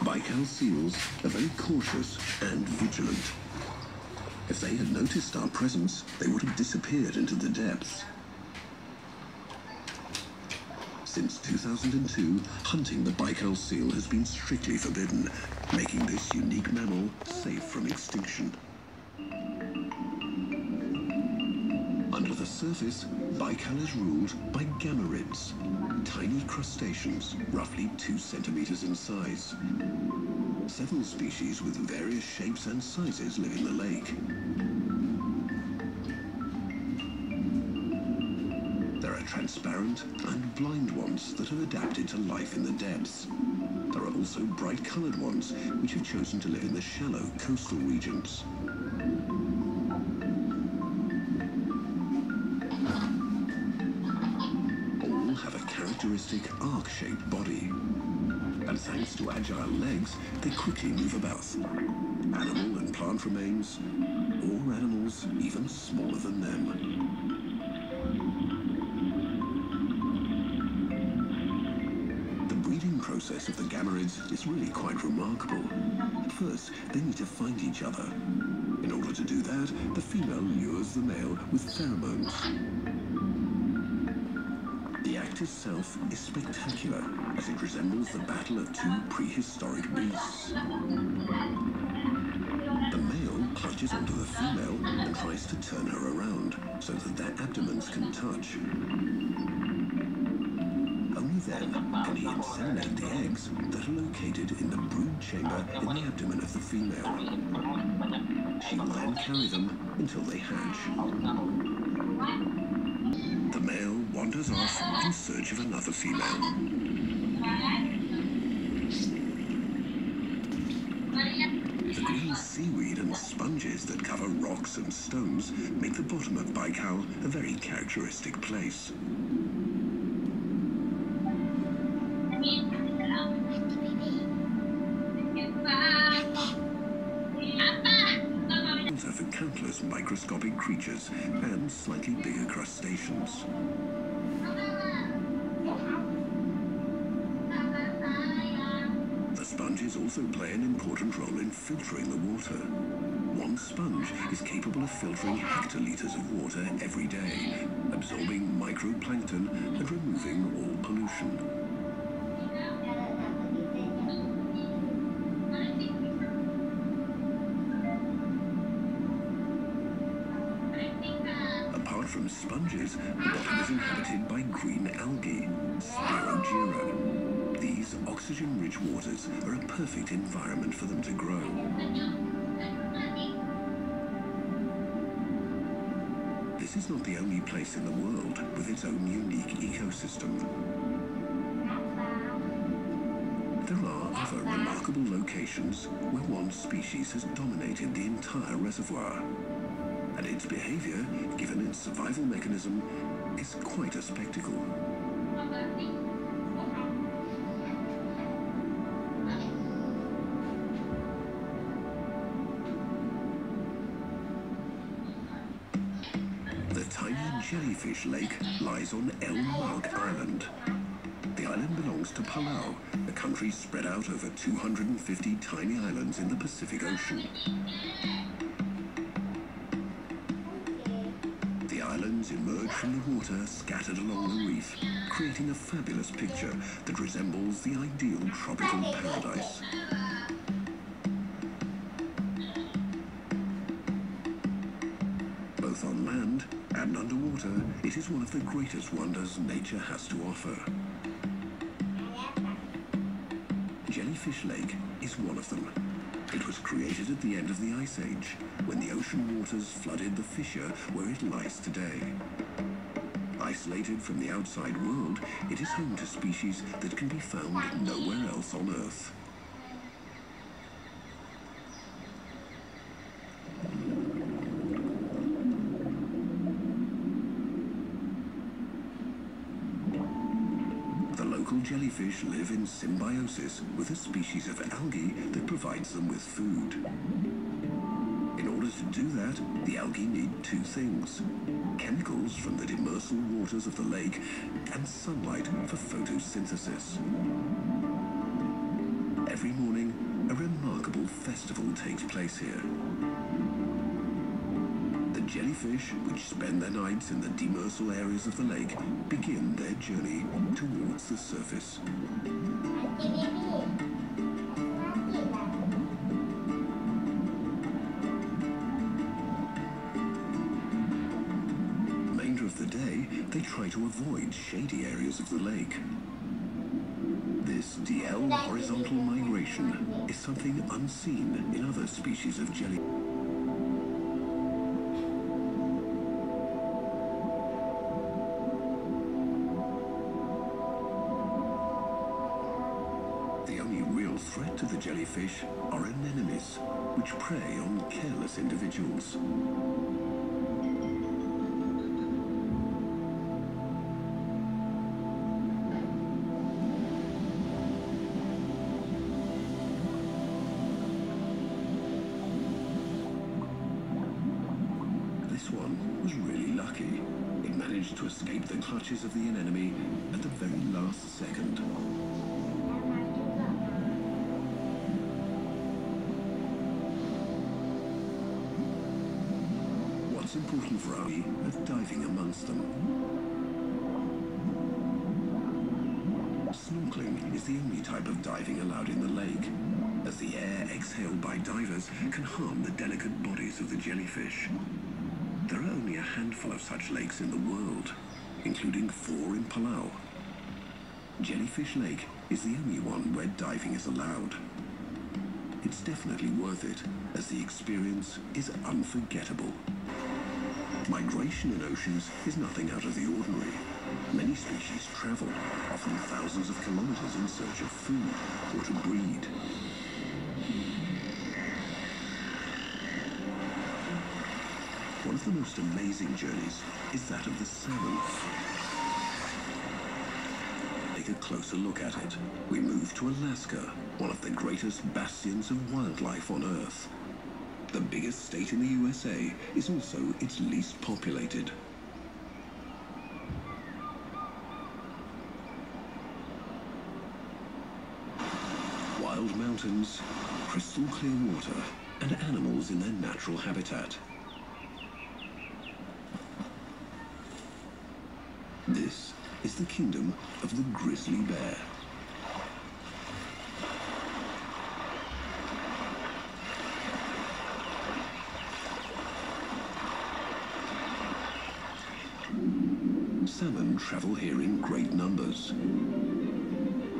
Bical seals are very cautious and vigilant. If they had noticed our presence, they would have disappeared into the depths. Since 2002, hunting the Bical seal has been strictly forbidden, making this unique mammal safe from extinction. Under the surface, Bical is ruled by gammarids, tiny crustaceans, roughly 2 centimeters in size. Several species with various shapes and sizes live in the lake. There are transparent and blind ones that have adapted to life in the depths. There are also bright-colored ones which have chosen to live in the shallow coastal regions. All have a characteristic arc-shaped body. And thanks to agile legs, they quickly move about. Animal and plant remains, or animals even smaller than them. The breeding process of the gammarids is really quite remarkable. At first, they need to find each other. In order to do that, the female lures the male with pheromones. The act itself is spectacular, as it resembles the battle of 2 prehistoric beasts. The male clutches onto the female and tries to turn her around, so that their abdomens can touch. Only then can he inseminate the eggs that are located in the brood chamber in the abdomen of the female. She will then carry them until they hatch. wanders off in search of another female. The green seaweed and sponges that cover rocks and stones make the bottom of Baikal a very characteristic place. For countless microscopic creatures and slightly bigger crustaceans. The sponges also play an important role in filtering the water. One sponge is capable of filtering hectolitres of water every day, absorbing microplankton and removing all pollution. Apart from sponges, the bottom is inhabited by green algae, Spirogyra. These oxygen-rich waters are a perfect environment for them to grow. This is not the only place in the world with its own unique ecosystem. There are other remarkable locations where one species has dominated the entire reservoir, and its behavior, given its survival mechanism, is quite a spectacle. The tiny jellyfish lake lies on El Mug Island. The island belongs to Palau, a country spread out over 250 tiny islands in the Pacific Ocean. The islands emerge from the water scattered along the reef, creating a fabulous picture that resembles the ideal tropical paradise. Both on land and underwater, it is one of the greatest wonders nature has to offer. Jellyfish Lake is one of them. It was created at the end of the Ice Age, when the ocean waters flooded the fissure where it lies today. Isolated from the outside world, it is home to species that can be found nowhere else on Earth. Jellyfish live in symbiosis with a species of algae that provides them with food. In order to do that, the algae need two things: chemicals from the demersal waters of the lake and sunlight for photosynthesis. Every morning, a remarkable festival takes place here. The jellyfish, which spend their nights in the demersal areas of the lake, begin their journey towards the surface. The remainder of the day, they try to avoid shady areas of the lake. This DL horizontal migration is something unseen in other species of jellyfish. Threat to the jellyfish are anemones, which prey on careless individuals. This one was really lucky. It managed to escape the clutches of the anemone at the very last second. What's important for us is diving amongst them. Snorkeling is the only type of diving allowed in the lake, as the air exhaled by divers can harm the delicate bodies of the jellyfish. There are only a handful of such lakes in the world, including 4 in Palau. Jellyfish Lake is the only one where diving is allowed. It's definitely worth it, as the experience is unforgettable. Migration in oceans is nothing out of the ordinary. Many species travel, often thousands of kilometers in search of food or to breed. One of the most amazing journeys is that of the salmon. Take a closer look at it. We move to Alaska, one of the greatest bastions of wildlife on Earth. The biggest state in the USA is also its least populated. Wild mountains, crystal clear water, and animals in their natural habitat. This is the kingdom of the grizzly bear. Salmon travel here in great numbers.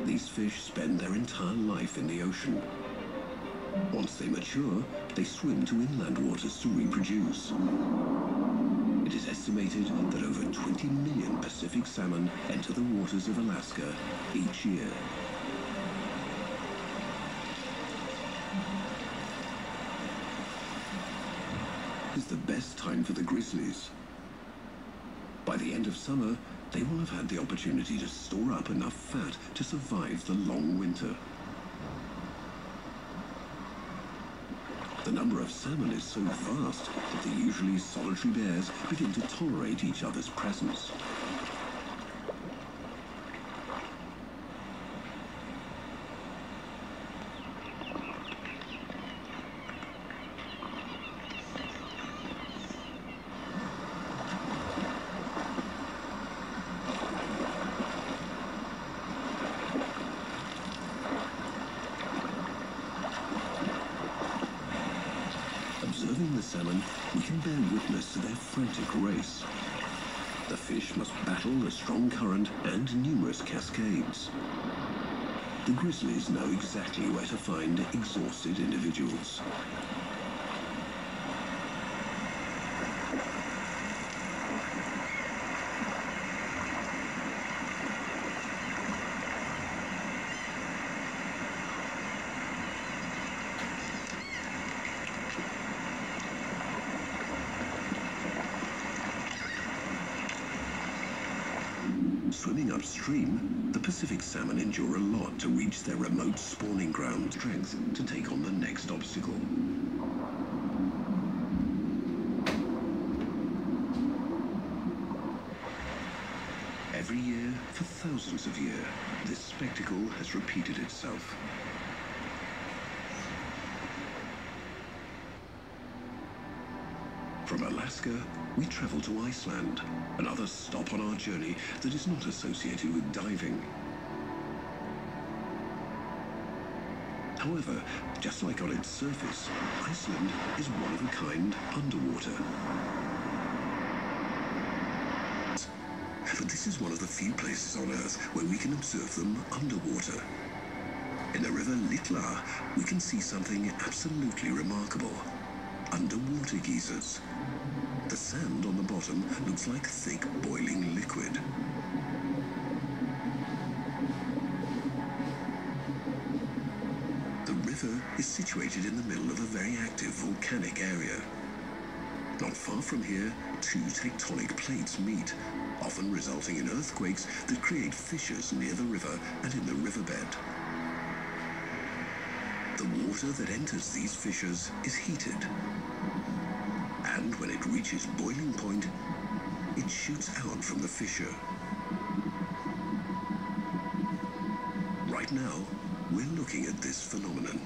These fish spend their entire life in the ocean. Once they mature, they swim to inland waters to reproduce. It is estimated that over 20 million Pacific salmon enter the waters of Alaska each year. It's the best time for the grizzlies. By the end of summer, they will have had the opportunity to store up enough fat to survive the long winter. The number of salmon is so vast that the usually solitary bears begin to tolerate each other's presence. Observing the salmon, we can bear witness to their frantic race. The fish must battle a strong current and numerous cascades. The grizzlies know exactly where to find exhausted individuals. Swimming upstream, the Pacific salmon endure a lot to reach their remote spawning ground. Strength to take on the next obstacle. Every year, for thousands of years, this spectacle has repeated itself. From Alaska, we travel to Iceland, another stop on our journey that is not associated with diving. However, just like on its surface, Iceland is one of a kind underwater. But this is one of the few places on Earth where we can observe them underwater. In the river Litla, we can see something absolutely remarkable. Underwater geysers. The sand on the bottom looks like thick boiling liquid. The river is situated in the middle of a very active volcanic area. Not far from here, two tectonic plates meet, often resulting in earthquakes that create fissures near the river and in the riverbed. The water that enters these fissures is heated, and when it reaches boiling point, it shoots out from the fissure. Right now, we're looking at this phenomenon.